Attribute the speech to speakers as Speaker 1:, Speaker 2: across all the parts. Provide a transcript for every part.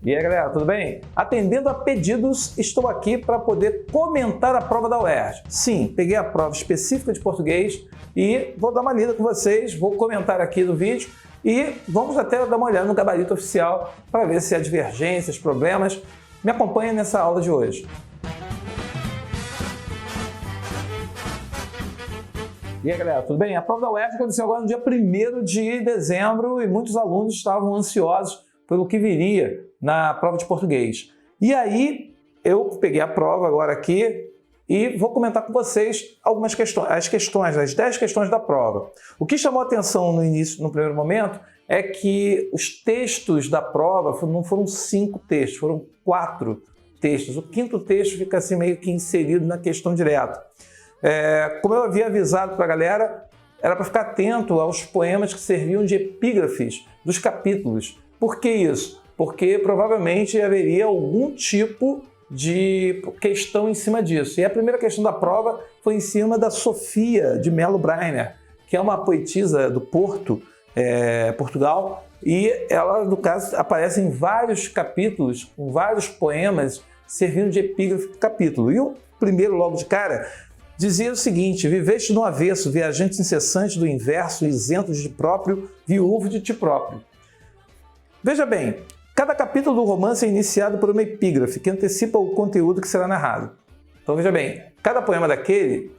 Speaker 1: E aí, galera, tudo bem? Atendendo a pedidos, estou aqui para poder comentar a prova da UERJ. Sim, peguei a prova específica de português e vou dar uma lida com vocês, vou comentar aqui no vídeo e vamos até dar uma olhada no gabarito oficial para ver se há divergências, problemas. Me acompanhe nessa aula de hoje. E aí, galera, tudo bem? A prova da UERJ aconteceu agora no dia 1º de dezembro e muitos alunos estavam ansiosos pelo que viria na prova de português. E aí, eu peguei a prova agora aqui e vou comentar com vocês algumas questões, as 10 questões da prova. O que chamou a atenção no início, no primeiro momento, é que os textos da prova não foram 5 textos, foram 4 textos. O 5º texto fica assim meio que inserido na questão direta. Como eu havia avisado para a galera, era para ficar atento aos poemas que serviam de epígrafes dos capítulos. Por que isso? Porque provavelmente haveria algum tipo de questão em cima disso. E a primeira questão da prova foi em cima da Sofia de Melo Brainer, que é uma poetisa do Porto, Portugal, e ela, no caso, aparece em vários capítulos, com vários poemas servindo de epígrafe do capítulo. E o primeiro, logo de cara, dizia o seguinte: viveste no avesso, viajante incessante do inverso, isento de ti próprio, viúvo de ti próprio. Veja bem, cada capítulo do romance é iniciado por uma epígrafe que antecipa o conteúdo que será narrado. Então veja bem, cada poema daquele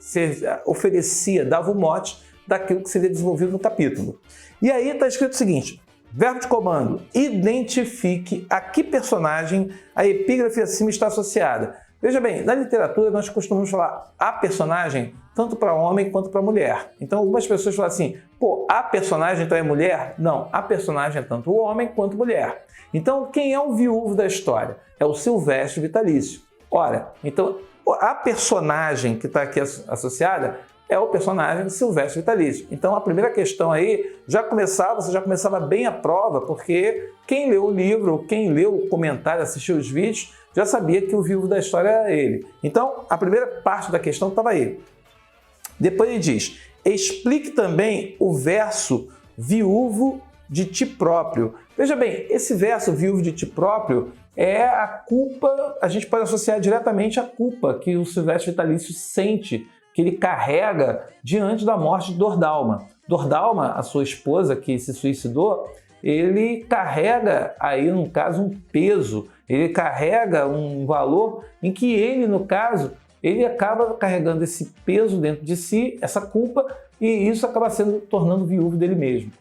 Speaker 1: oferecia, dava o mote daquilo que seria desenvolvido no capítulo. E aí está escrito o seguinte: verbo de comando, identifique a que personagem a epígrafe acima está associada. Veja bem, na literatura nós costumamos falar a personagem tanto para homem quanto para mulher. Então algumas pessoas falam assim, pô, a personagem então é mulher? Não, a personagem é tanto homem quanto mulher. Então quem é o viúvo da história? É o Silvestre Vitalício. Ora, então a personagem que está aqui associada é o personagem Silvestre Vitalício. Então a primeira questão aí você já começava bem a prova, porque quem leu o livro, quem leu o comentário, assistiu os vídeos, já sabia que o viúvo da história era ele. Então a primeira parte da questão estava aí. Depois ele diz, explique também o verso viúvo de ti próprio. Veja bem, esse verso viúvo de ti próprio é a culpa, a gente pode associar diretamente à culpa que o Silvestre Vitalício sente, que ele carrega diante da morte de Dordalma. Dordalma, a sua esposa que se suicidou, ele carrega aí, no caso, um peso, ele carrega um valor em que ele, no caso, ele acaba carregando esse peso dentro de si, essa culpa, e isso acaba tornando viúvo dele mesmo.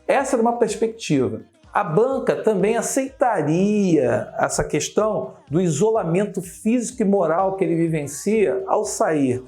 Speaker 1: Essa era uma perspectiva. A banca também aceitaria essa questão do isolamento físico e moral que ele vivencia ao sair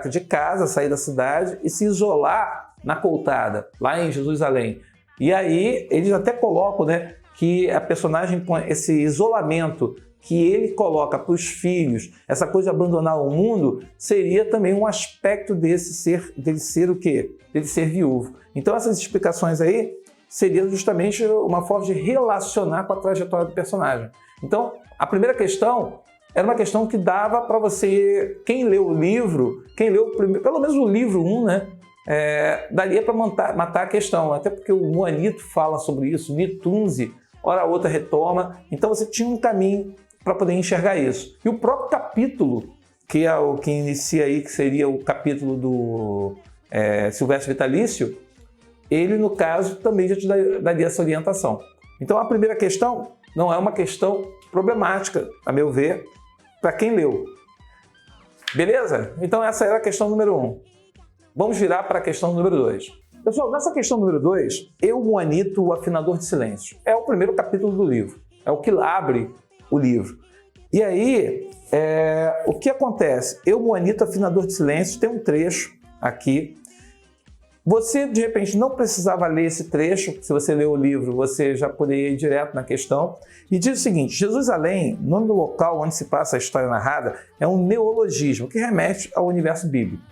Speaker 1: de casa, sair da cidade e se isolar na Coutada, lá em Jerusalém. E aí eles até colocam, né, que a personagem põe esse isolamento que ele coloca para os filhos, essa coisa de abandonar o mundo, seria também um aspecto dele ser o quê? Dele ser viúvo. Então essas explicações aí seriam justamente uma forma de relacionar com a trajetória do personagem. Então a primeira questão era uma questão que dava para você, quem leu o livro, quem leu pelo menos o livro 1, né? Daria para matar a questão, até porque o Moanito fala sobre isso, Nitunzi, hora a outra retoma, então você tinha um caminho para poder enxergar isso. E o próprio capítulo, que é o que inicia aí, que seria o capítulo do Silvestre Vitalício, ele, no caso, também já te daria essa orientação. Então a primeira questão não é uma questão problemática, a meu ver, para quem leu. Beleza? Então essa era a questão número 1. Vamos virar para a questão número 2. Pessoal, nessa questão número 2, Eu, Moanito, o afinador de silêncio. É o primeiro capítulo do livro. É o que abre o livro. E aí, o que acontece? Eu, Moanito, afinador de silêncio, tem um trecho aqui. Você, de repente, não precisava ler esse trecho. Se você leu o livro, você já poderia ir direto na questão. E diz o seguinte: Jerusalém, nome do local onde se passa a história narrada, é um neologismo que remete ao universo bíblico.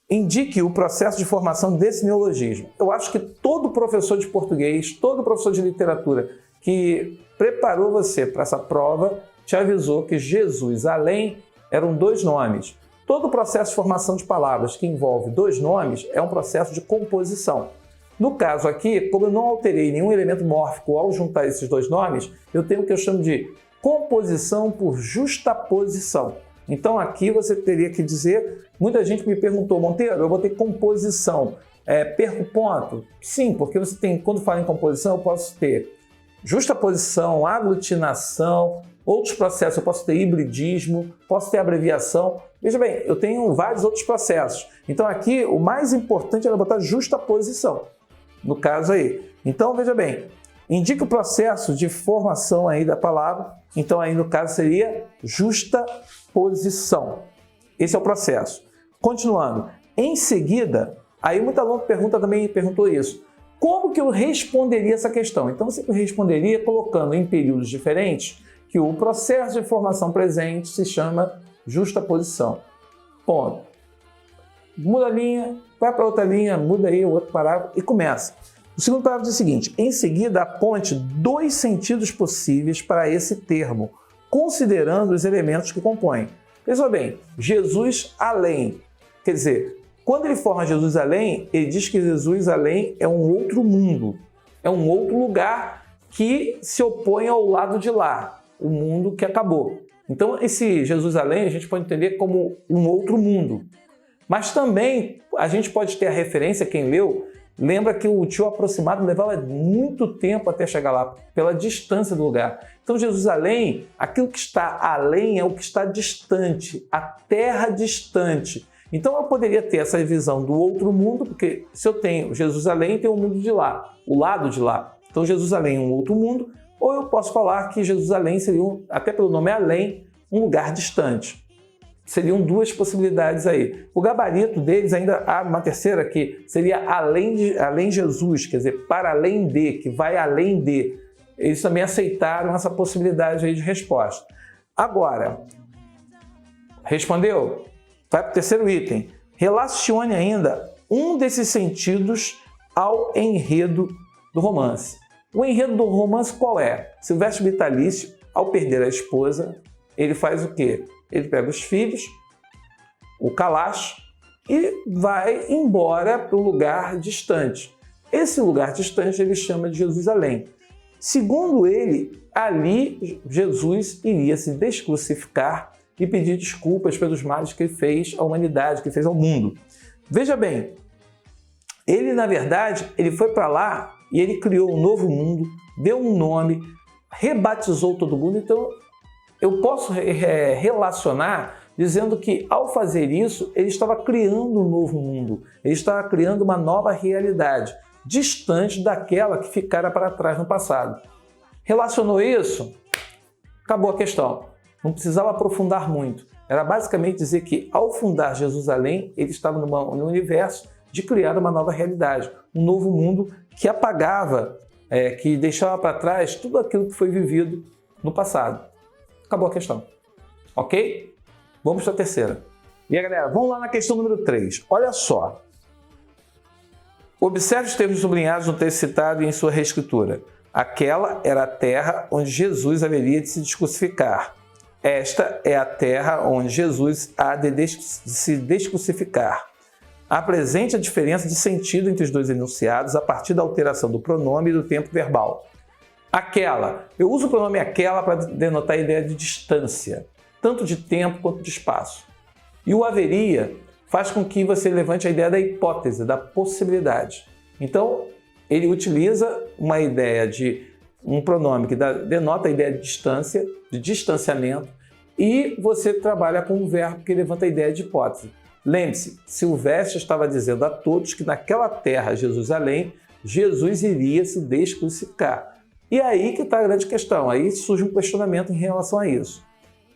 Speaker 1: Indique o processo de formação desse neologismo. Eu acho que todo professor de português, todo professor de literatura que preparou você para essa prova te avisou que Jesus, além, eram 2 nomes. Todo o processo de formação de palavras que envolve 2 nomes é um processo de composição. No caso aqui, como eu não alterei nenhum elemento mórfico ao juntar esses dois nomes, eu tenho o que eu chamo de composição por justaposição. Então aqui você teria que dizer, muita gente me perguntou, Monteiro, eu botei composição, perco ponto? Sim, porque você tem, quando fala em composição, eu posso ter justaposição, aglutinação, outros processos, eu posso ter hibridismo, posso ter abreviação. Veja bem, eu tenho vários outros processos. Então aqui o mais importante é botar justaposição, no caso aí. Então veja bem, indica o processo de formação aí da palavra, então aí no caso seria justaposição. Esse é o processo. Continuando, em seguida, aí muita aluno também perguntou isso. Como que eu responderia essa questão? Então você responderia colocando em períodos diferentes que o processo de formação presente se chama justaposição. Ponto. Muda a linha, vai para outra linha, muda aí o outro parágrafo e começa. O segundo parágrafo diz o seguinte: em seguida aponte dois sentidos possíveis para esse termo, considerando os elementos que compõem. Veja bem, Jesus além, quer dizer, quando ele forma Jesus além, ele diz que Jesus além é um outro mundo, é um outro lugar que se opõe ao lado de lá, o mundo que acabou. Então esse Jesus além a gente pode entender como um outro mundo. Mas também a gente pode ter a referência, quem leu, lembra que o tio aproximado levava muito tempo até chegar lá, pela distância do lugar. Então Jesus além, aquilo que está além é o que está distante, a terra distante. Então eu poderia ter essa visão do outro mundo, porque se eu tenho Jesus além, tem o mundo de lá, o lado de lá. Então Jesus além é um outro mundo, ou eu posso falar que Jesus além seria, até pelo nome além, um lugar distante. Seriam duas possibilidades aí. O gabarito deles ainda há uma terceira que seria além Jesus, quer dizer, para além de, que vai além de. Eles também aceitaram essa possibilidade aí de resposta. Agora, respondeu? Vai para o terceiro item. Relacione ainda um desses sentidos ao enredo do romance. O enredo do romance qual é? Silvestre Vitalício, ao perder a esposa, ele faz o quê? Ele pega os filhos, o Calacho, e vai embora para um lugar distante. Esse lugar distante ele chama de Jesus além. Segundo ele, ali Jesus iria se descrucificar e pedir desculpas pelos males que ele fez à humanidade, que ele fez ao mundo. Veja bem, ele na verdade, ele foi para lá e ele criou um novo mundo, deu um nome, rebatizou todo mundo. Então eu posso relacionar dizendo que ao fazer isso, ele estava criando um novo mundo, ele estava criando uma nova realidade, distante daquela que ficara para trás no passado. Relacionou isso? Acabou a questão. Não precisava aprofundar muito. Era basicamente dizer que ao fundar Jesus além, ele estava no universo de criar uma nova realidade, um novo mundo que apagava, que deixava para trás tudo aquilo que foi vivido no passado. Acabou a questão. Ok? Vamos para a terceira. E aí, galera, vamos lá na questão número 3. Olha só. Observe os termos sublinhados no texto citado e em sua reescritura. Aquela era a terra onde Jesus haveria de se descrucificar. Esta é a terra onde Jesus há de se descrucificar. Apresente a diferença de sentido entre os dois enunciados a partir da alteração do pronome e do tempo verbal. Aquela. Eu uso o pronome aquela para denotar a ideia de distância, tanto de tempo quanto de espaço. E o haveria faz com que você levante a ideia da hipótese, da possibilidade. Então, ele utiliza uma ideia de um pronome que denota a ideia de distância, de distanciamento, e você trabalha com um verbo que levanta a ideia de hipótese. Lembre-se, Silvestre estava dizendo a todos que naquela terra, Jesus além, Jesus iria se descrucificar. E aí que está a grande questão, aí surge um questionamento em relação a isso.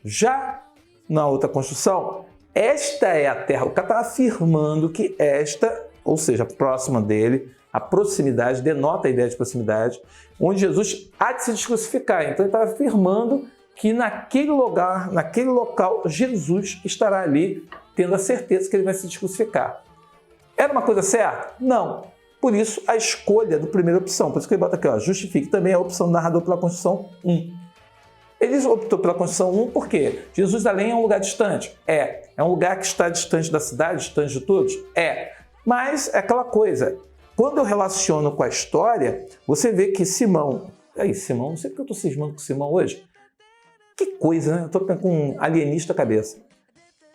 Speaker 1: Já na outra construção, esta é a terra, o cara está afirmando que esta, ou seja, próxima dele, a proximidade, denota a ideia de proximidade, onde Jesus há de se descrucificar. Então ele está afirmando que naquele lugar, naquele local, Jesus estará ali, tendo a certeza que ele vai se descrucificar. Era uma coisa certa? Não. Por isso, a escolha da primeira opção. Por isso que ele bota aqui, ó, justifique também a opção do narrador pela construção 1. Ele optou pela construção 1 porque Jesus além é um lugar distante? É um lugar que está distante da cidade, distante de todos? Mas é aquela coisa, quando eu relaciono com a história, você vê que Simão... Simão, não sei porque eu estou cismando com Simão hoje. Que coisa, né? Eu estou com um alienista na cabeça.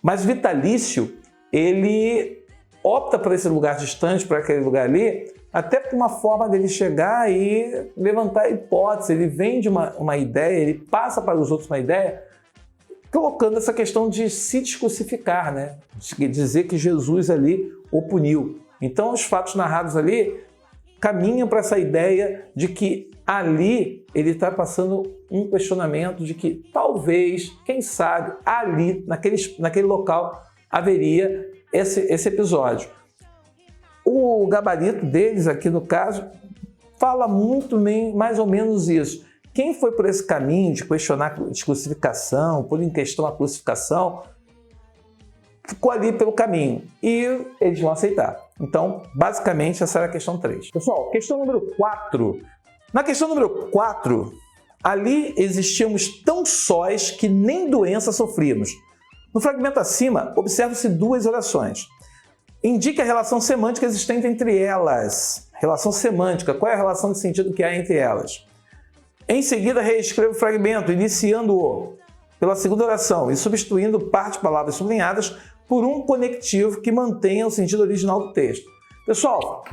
Speaker 1: Mas Vitalício, ele opta por esse lugar distante, para aquele lugar ali, até por uma forma dele chegar e levantar a hipótese. Ele vende uma ideia, ele passa para os outros uma ideia, colocando essa questão de se descrucificar, né? De dizer que Jesus ali o puniu. Então, os fatos narrados ali caminham para essa ideia de que ali ele está passando um questionamento de que talvez, quem sabe, ali, naquele local, haveria esse episódio. O gabarito deles aqui, no caso, fala muito bem, mais ou menos isso. Quem foi por esse caminho de questionar a descrucificação, pôr em questão a crucificação, ficou ali pelo caminho e eles vão aceitar. Então, basicamente, essa era a questão 3. Pessoal, questão número 4. Na questão número 4, ali existíamos tão sós que nem doença sofríamos. No fragmento acima, observam-se 2 orações. Indique a relação semântica existente entre elas. Relação semântica, qual é a relação de sentido que há entre elas? Em seguida, reescreva o fragmento, iniciando-o pela segunda oração e substituindo parte de palavras sublinhadas por um conectivo que mantenha o sentido original do texto. Pessoal,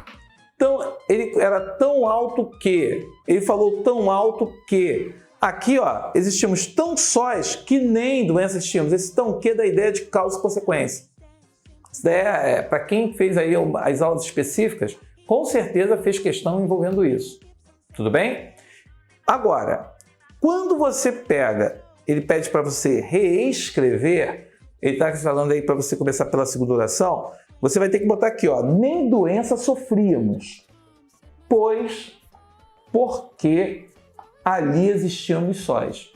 Speaker 1: então, ele era tão alto que, ele falou tão alto que, aqui ó, existimos tão sós que nem doenças tínhamos. Esse tão que da ideia de causa e consequência. Isso é para quem fez aí as aulas específicas, com certeza fez questão envolvendo isso. Tudo bem? Agora, quando você pega, ele pede para você reescrever, ele está falando aí para você começar pela segunda oração, você vai ter que botar aqui, ó, nem doença sofríamos, pois, porque ali existíamos sós.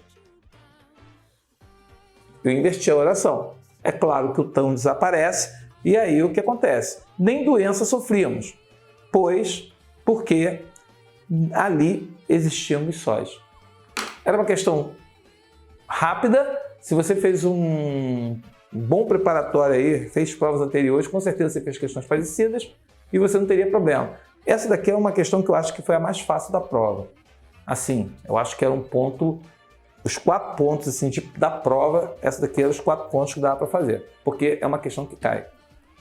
Speaker 1: Eu inverti a oração. É claro que o tão desaparece, e aí o que acontece? Nem doença sofríamos, pois, porque ali existíamos sós. Era uma questão rápida. Se você fez um bom preparatório aí, fez provas anteriores, com certeza você fez questões parecidas e você não teria problema. Essa daqui é uma questão que eu acho que foi a mais fácil da prova. Assim, eu acho que era um ponto, os 4 pontos assim, da prova, essa daqui eram os 4 pontos que dava para fazer, porque é uma questão que cai.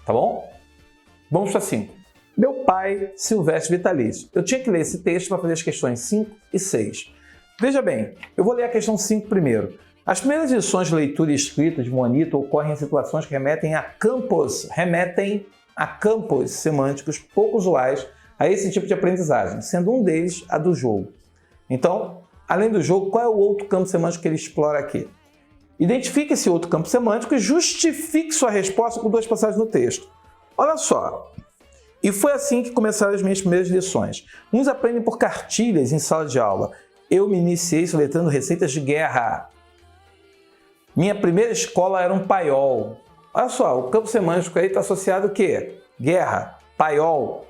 Speaker 1: Tá bom? Vamos para 5. Meu pai, Silvestre Vitalício. Eu tinha que ler esse texto para fazer as questões 5 e 6. Veja bem, eu vou ler a questão 5 primeiro. As primeiras lições de leitura e escrita de Monito ocorrem em situações que remetem a campos semânticos pouco usuais a esse tipo de aprendizagem, sendo um deles a do jogo. Então, além do jogo, qual é o outro campo semântico que ele explora aqui? Identifique esse outro campo semântico e justifique sua resposta com 2 passagens no texto. Olha só, e foi assim que começaram as minhas primeiras lições. Uns aprendem por cartilhas em sala de aula. Eu me iniciei soletrando receitas de guerra. Minha primeira escola era um paiol. Olha só, o campo semântico aí está associado o quê? Guerra, paiol.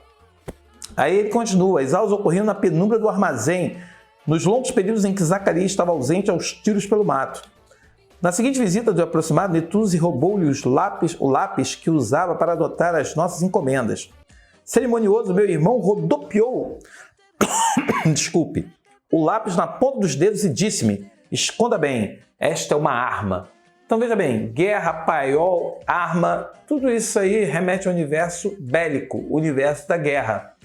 Speaker 1: Aí ele continua, as aulas ocorriam na penumbra do armazém, nos longos períodos em que Zacarias estava ausente aos tiros pelo mato. Na seguinte visita do aproximado, Netuse roubou-lhe o lápis que usava para adotar as nossas encomendas. Cerimonioso, meu irmão rodopiou desculpe, o lápis na ponta dos dedos e disse-me, esconda bem, esta é uma arma. Então veja bem, guerra, paiol, arma, tudo isso aí remete ao universo bélico, o universo da guerra.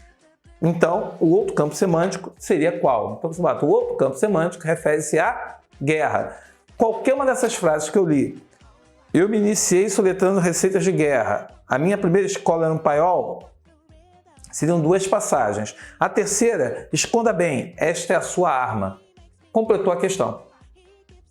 Speaker 1: Então, o outro campo semântico seria qual? Então você bota, o outro campo semântico refere-se à guerra. Qualquer uma dessas frases que eu li, eu me iniciei soletrando receitas de guerra, a minha primeira escola era um paiol, seriam 2 passagens. A terceira, esconda bem, esta é a sua arma. Completou a questão.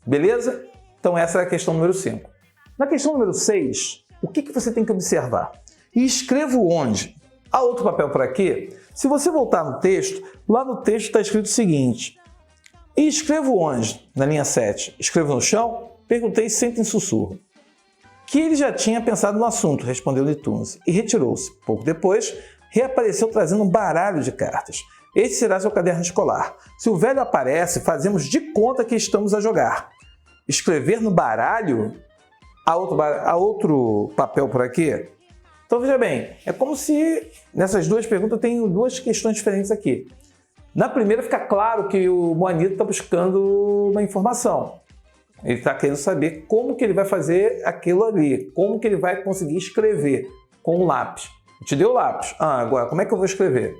Speaker 1: Beleza? Então essa é a questão número 5. Na questão número 6, o que você tem que observar? E escrevo onde? Há outro papel por aqui? Se você voltar no texto, lá no texto está escrito o seguinte, e escrevo onde? Na linha 7. Escrevo no chão? Perguntei sempre em sussurro. Que ele já tinha pensado no assunto, respondeu Netuse, e retirou-se. Pouco depois, reapareceu trazendo um baralho de cartas. Este será seu caderno escolar. Se o velho aparece, fazemos de conta que estamos a jogar. Escrever no baralho? Há outro papel por aqui? Então veja bem, é como se nessas duas perguntas eu tenho duas questões diferentes aqui. Na primeira fica claro que o Moanito está buscando uma informação. Ele está querendo saber como que ele vai fazer aquilo ali, como que ele vai conseguir escrever com o lápis. Eu te dei o lápis, agora como é que eu vou escrever?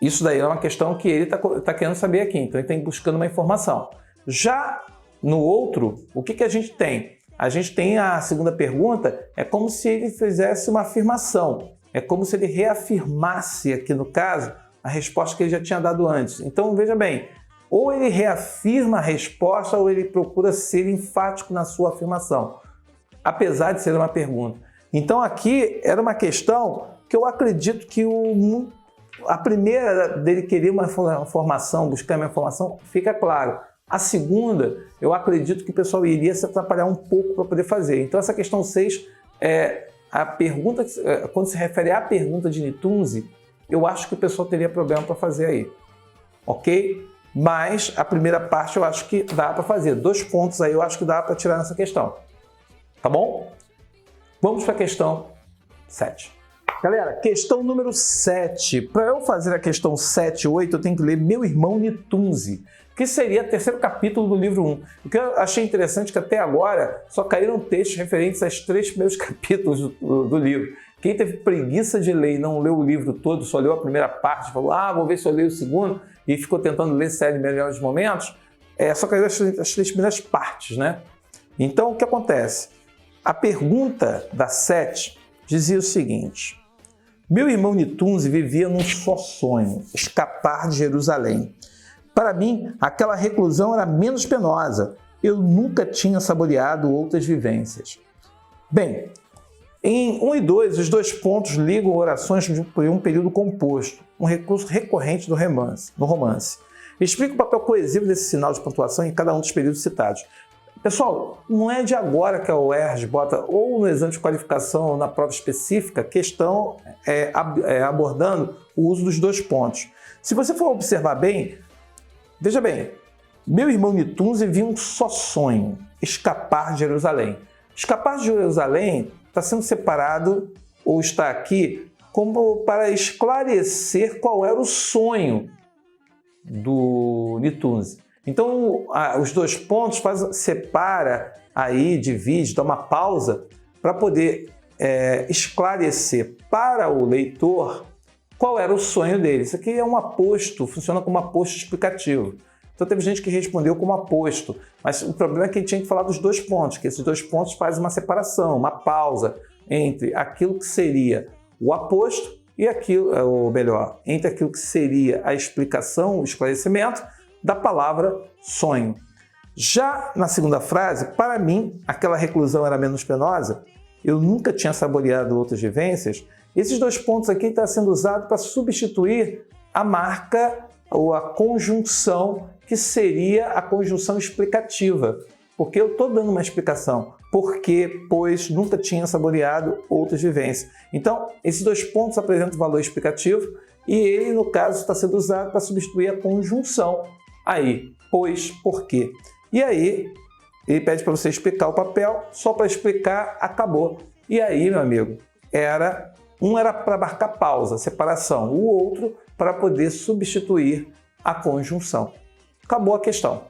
Speaker 1: Isso daí é uma questão que ele está querendo saber aqui, então ele está buscando uma informação. Já no outro, o que a gente tem? A gente tem a segunda pergunta, é como se ele fizesse uma afirmação, é como se ele reafirmasse aqui no caso a resposta que ele já tinha dado antes. Então veja bem, ou ele reafirma a resposta ou ele procura ser enfático na sua afirmação, apesar de ser uma pergunta. Então aqui era uma questão que eu acredito que a primeira dele querer uma informação, buscar uma informação, fica claro. A segunda, eu acredito que o pessoal iria se atrapalhar um pouco para poder fazer. Então essa questão 6, a pergunta, quando se refere à pergunta de Nitunzi, eu acho que o pessoal teria problema para fazer aí, ok? Mas a primeira parte eu acho que dá para fazer. 2 pontos aí eu acho que dá para tirar nessa questão, tá bom? Vamos para a questão 7. Galera, questão número 7. Para eu fazer a questão 7 e 8, eu tenho que ler Meu Irmão Nitunzi, que seria o 3º capítulo do livro 1. O que eu achei interessante é que até agora só caíram textos referentes aos 3 primeiros capítulos do livro. Quem teve preguiça de ler e não leu o livro todo, só leu a primeira parte, falou, vou ver se eu leio o segundo, e ficou tentando ler série Melhores Momentos, só caiu as 3 primeiras partes, né? Então, o que acontece? A pergunta da 7 dizia o seguinte: meu irmão Nitunzi vivia num só sonho, escapar de Jerusalém. Para mim, aquela reclusão era menos penosa. Eu nunca tinha saboreado outras vivências. Bem, em 1 e 2, os 2 pontos ligam orações de um período composto, um recurso recorrente no romance. Explica o papel coesivo desse sinal de pontuação em cada um dos períodos citados. Pessoal, não é de agora que a UERJ bota, ou no exame de qualificação ou na prova específica, questão abordando o uso dos 2 pontos. Se você for observar bem, veja bem, meu irmão Nitunzi vivia um só sonho, escapar de Jerusalém. Escapar de Jerusalém está sendo separado, ou está aqui, como para esclarecer qual era o sonho do Nitunzi. Então, os 2 pontos separa aí, divide, dá uma pausa para poder esclarecer para o leitor qual era o sonho dele. Isso aqui é um aposto, funciona como aposto explicativo. Então teve gente que respondeu como aposto, mas o problema é que ele tinha que falar dos 2 pontos, que esses 2 pontos fazem uma separação, uma pausa entre aquilo que seria o aposto e aquilo, ou melhor, entre aquilo que seria a explicação, o esclarecimento da palavra sonho. Já na segunda frase, para mim, aquela reclusão era menos penosa, eu nunca tinha saboreado outras vivências, esses 2 pontos aqui estão sendo usados para substituir a marca ou a conjunção que seria a conjunção explicativa, porque eu estou dando uma explicação, porque, pois, nunca tinha saboreado outras vivências. Então, esses 2 pontos apresentam valor explicativo e ele, no caso, está sendo usado para substituir a conjunção aí, pois, porque. E aí, ele pede para você explicar o papel, só para explicar, acabou. E aí, meu amigo, um era para marcar pausa, separação, o outro para poder substituir a conjunção. Acabou a questão.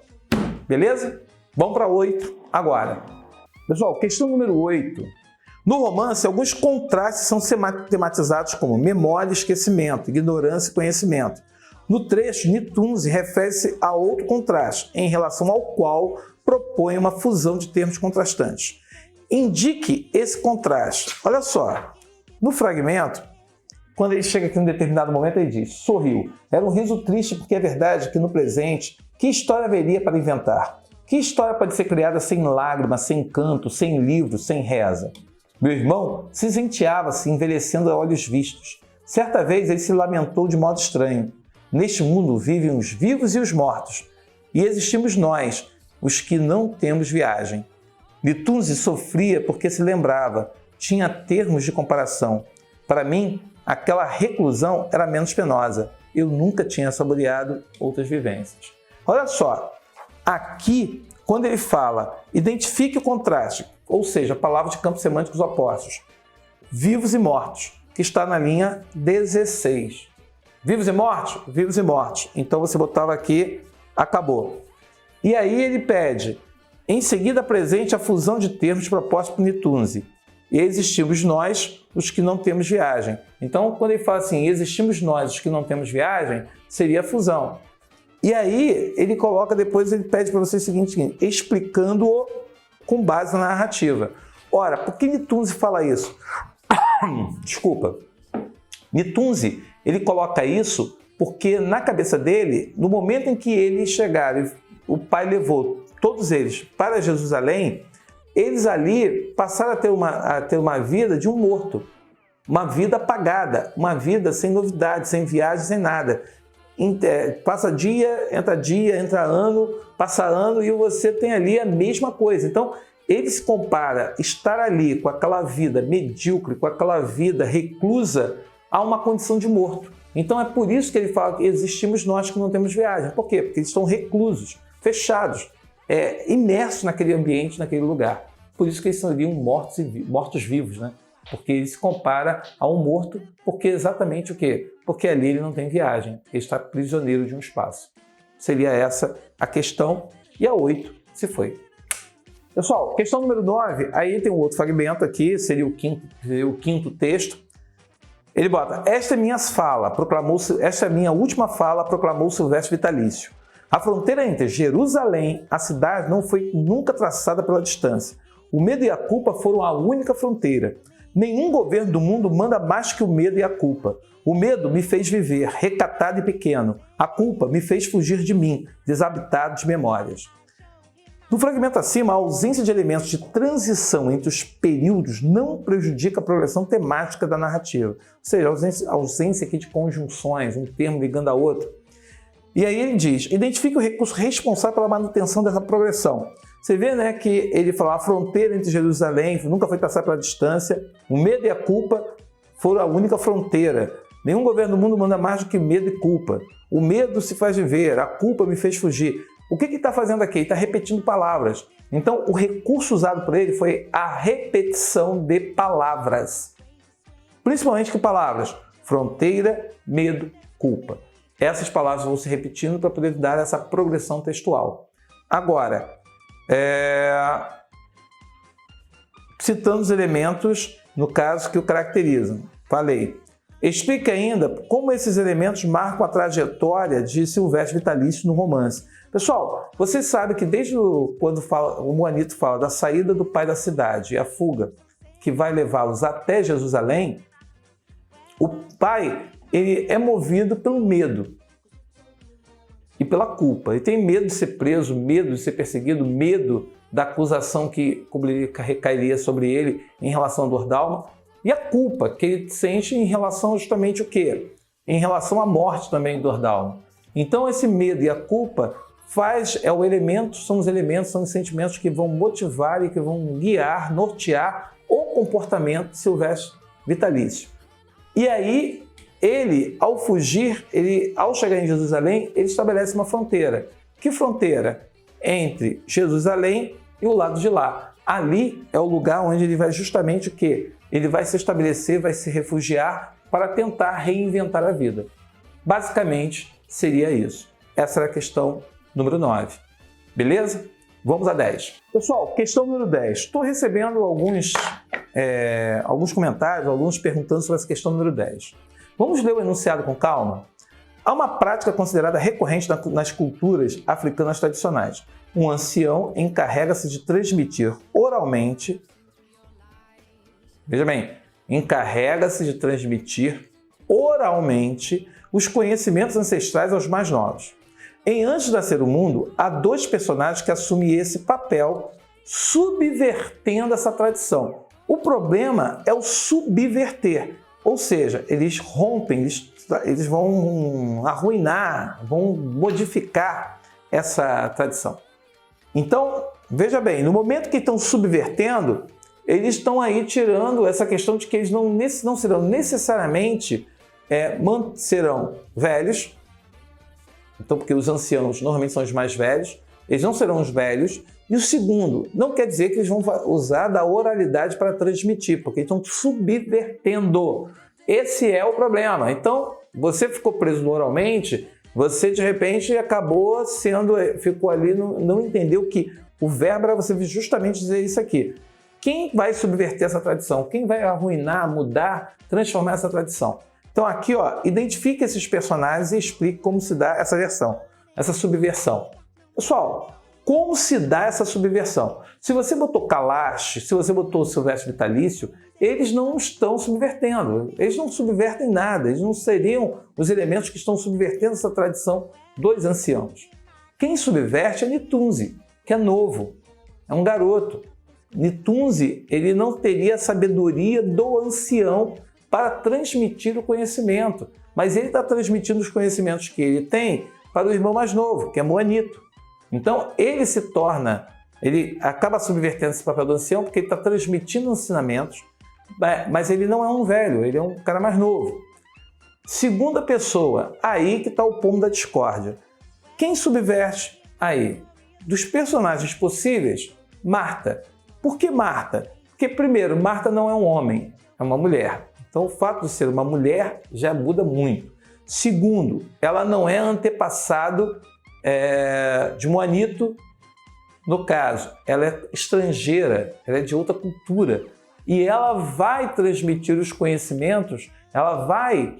Speaker 1: Beleza? Vamos para 8 agora. Pessoal, questão número 8. No romance, alguns contrastes são tematizados como memória e esquecimento, ignorância e conhecimento. No trecho, Nitunzi refere-se a outro contraste, em relação ao qual propõe uma fusão de termos contrastantes. Indique esse contraste. Olha só, no fragmento, quando ele chega aqui em um determinado momento, ele diz, sorriu. Era um riso triste porque é verdade que no presente, que história haveria para inventar? Que história pode ser criada sem lágrimas, sem canto, sem livro, sem reza? Meu irmão cinzenteava-se, envelhecendo a olhos vistos. Certa vez ele se lamentou de modo estranho. Neste mundo vivem os vivos e os mortos, e existimos nós, os que não temos viagem. Nitunzi sofria porque se lembrava, tinha termos de comparação. Para mim, aquela reclusão era menos penosa. Eu nunca tinha saboreado outras vivências. Olha só, aqui, quando ele fala, identifique o contraste, ou seja, a palavra de campos semânticos opostos. vivos e mortos, que está na linha 16. Vivos e mortos? Vivos e mortos. Então você botava aqui, acabou. E aí ele pede, em seguida apresente a fusão de termos propostos por Nitunzi. E existimos nós, os que não temos viagem. Então, quando ele fala assim, existimos nós, os que não temos viagem, seria a fusão. E aí, ele coloca depois, ele pede para você o seguinte, explicando-o com base na narrativa. Ora, por que Nitunzi fala isso? Desculpa. Nitunzi, ele coloca isso porque na cabeça dele, no momento em que eles chegaram, o pai levou todos eles para Jerusalém, eles ali passaram a ter uma vida de um morto, uma vida apagada, uma vida sem novidades, sem viagem, sem nada. Passa dia, entra ano, passa ano e você tem ali a mesma coisa. Então, ele se compara estar ali com aquela vida medíocre, com aquela vida reclusa, a uma condição de morto. Então, é por isso que ele fala que existimos nós que não temos viagem. Por quê? Porque eles estão reclusos, fechados, imersos naquele ambiente, naquele lugar. Por isso que eles seriam mortos-vivos, né? Porque ele se compara a um morto, porque exatamente o quê? Porque ali ele não tem viagem, ele está prisioneiro de um espaço. Seria essa a questão, e a 8 se foi. Pessoal, questão número 9, aí tem um outro fragmento aqui, seria o quinto texto. Ele bota, esta é minha última fala, proclamou Silvestre Vitalício. A fronteira entre Jerusalém, a cidade, não foi nunca traçada pela distância. O medo e a culpa foram a única fronteira. Nenhum governo do mundo manda mais que o medo e a culpa. O medo me fez viver, recatado e pequeno. A culpa me fez fugir de mim, desabitado de memórias. No fragmento acima, a ausência de elementos de transição entre os períodos não prejudica a progressão temática da narrativa. Ou seja, a ausência aqui de conjunções, um termo ligando a outro. E aí ele diz, identifique o recurso responsável pela manutenção dessa progressão. Você vê, né, que ele fala, a fronteira entre Jerusalém nunca foi traçada pela distância, o medo e a culpa foram a única fronteira. Nenhum governo do mundo manda mais do que medo e culpa. O medo se faz viver, a culpa me fez fugir. O que ele está fazendo aqui? Ele está repetindo palavras. Então, o recurso usado por ele foi a repetição de palavras. Principalmente que palavras? Fronteira, medo, culpa. Essas palavras vão se repetindo para poder dar essa progressão textual. Agora, citando os elementos, no caso, que o caracterizam. Falei. Explique ainda como esses elementos marcam a trajetória de Silvestre Vitalício no romance. Pessoal, vocês sabem que desde quando o Moanito fala da saída do pai da cidade e a fuga que vai levá-los até Jerusalém, o pai ele é movido pelo medo e pela culpa. Ele tem medo de ser preso, medo de ser perseguido, medo da acusação que recairia sobre ele em relação a Dordalma, e a culpa que ele sente em relação justamente o quê? Em relação à morte também de Dordalma. Então esse medo e a culpa são os sentimentos que vão motivar e que vão guiar, nortear o comportamento de Silvestre Vitalício. E aí, ele, ao fugir, ao chegar em Jerusalém, ele estabelece uma fronteira. Que fronteira? Entre Jerusalém e o lado de lá. Ali é o lugar onde ele vai justamente o quê? Ele vai se estabelecer, vai se refugiar para tentar reinventar a vida. Basicamente, seria isso. Essa era a questão número 9. Beleza? Vamos a 10. Pessoal, questão número 10. Estou recebendo alguns comentários, alunos perguntando sobre essa questão número 10. Vamos ler o enunciado com calma? Há uma prática considerada recorrente nas culturas africanas tradicionais. Um ancião encarrega-se de transmitir oralmente, veja bem, encarrega-se de transmitir oralmente os conhecimentos ancestrais aos mais novos. Em Antes de Nascer o Mundo, há dois personagens que assumem esse papel, subvertendo essa tradição. O problema é o subverter, ou seja, eles rompem, eles vão arruinar, vão modificar essa tradição. Então, veja bem, no momento que estão subvertendo, eles estão aí tirando essa questão de que eles não serão necessariamente serão velhos. Então, porque os anciãos normalmente são os mais velhos, eles não serão os velhos, E o segundo, não quer dizer que eles vão usar da oralidade para transmitir, porque estão subvertendo. Esse é o problema. Então, você ficou preso no oralmente, você de repente ficou ali, não entendeu que o verbo era você justamente dizer isso aqui. Quem vai subverter essa tradição? Quem vai arruinar, mudar, transformar essa tradição? Então aqui, ó, identifique esses personagens e explique como se dá essa versão, essa subversão. Pessoal, como se dá essa subversão? Se você botou Kalash, se você botou o Silvestre Vitalício, eles não estão subvertendo, eles não subvertem nada, eles não seriam os elementos que estão subvertendo essa tradição dos anciãos. Quem subverte é Nitunzi, que é novo, é um garoto. Nitunzi, ele não teria a sabedoria do ancião para transmitir o conhecimento, mas ele está transmitindo os conhecimentos que ele tem para o irmão mais novo, que é Moanito. Então ele acaba subvertendo esse papel do ancião porque ele está transmitindo ensinamentos, mas ele não é um velho, ele é um cara mais novo. Segunda pessoa, aí que está o pomo da discórdia. Quem subverte aí? Dos personagens possíveis, Marta. Por que Marta? Porque, primeiro, Marta não é um homem, é uma mulher. Então, o fato de ser uma mulher já muda muito. Segundo, ela não é antepassado de Moanito. No caso, ela é estrangeira, ela é de outra cultura. E ela vai transmitir os conhecimentos, ela vai,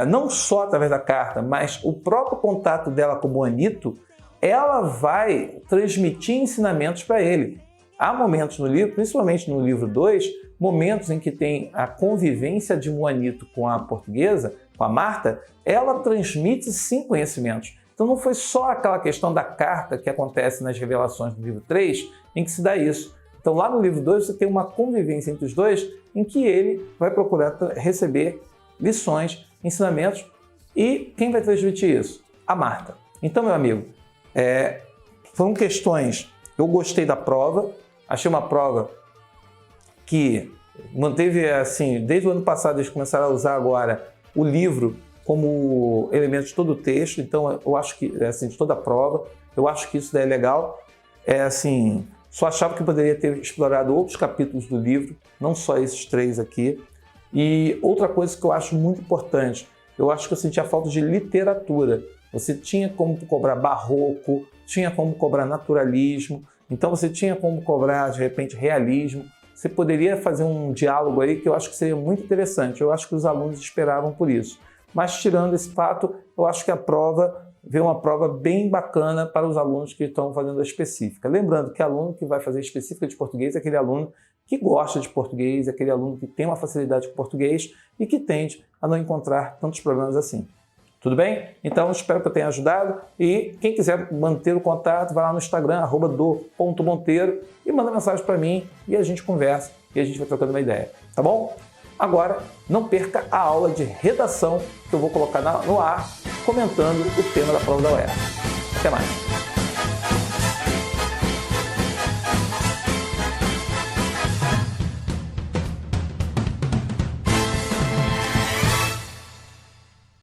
Speaker 1: não só através da carta, mas o próprio contato dela com Moanito, ela vai transmitir ensinamentos para ele. Há momentos no livro, principalmente no livro 2, momentos em que tem a convivência de Moanito com a portuguesa, com a Marta, ela transmite sim conhecimentos. Então não foi só aquela questão da carta que acontece nas revelações do livro 3 em que se dá isso. Então lá no livro 2 você tem uma convivência entre os dois em que ele vai procurar receber lições, ensinamentos, e quem vai transmitir isso? A Marta. Então, meu amigo, foram questões, eu gostei da prova, achei uma prova que manteve, assim, desde o ano passado eles começaram a usar agora o livro como elemento de todo o texto, então eu acho que, assim, de toda a prova, eu acho que isso daí é legal. Assim, só achava que poderia ter explorado outros capítulos do livro, não só esses 3 aqui. E outra coisa que eu acho muito importante, eu acho que eu sentia falta de literatura. Você tinha como cobrar barroco, tinha como cobrar naturalismo, então você tinha como cobrar, de repente, realismo. Você poderia fazer um diálogo aí que eu acho que seria muito interessante. Eu acho que os alunos esperavam por isso. Mas, tirando esse fato, eu acho que a prova veio uma prova bem bacana para os alunos que estão fazendo a específica. Lembrando que aluno que vai fazer a específica de português é aquele aluno que gosta de português, é aquele aluno que tem uma facilidade com português e que tende a não encontrar tantos problemas assim. Tudo bem? Então, espero que eu tenha ajudado. E quem quiser manter o contato, vai lá no Instagram, @do.monteiro, e manda mensagem para mim e a gente conversa e a gente vai trocando uma ideia. Tá bom? Agora, não perca a aula de redação que eu vou colocar no ar, comentando o tema da prova da UERJ. Até mais!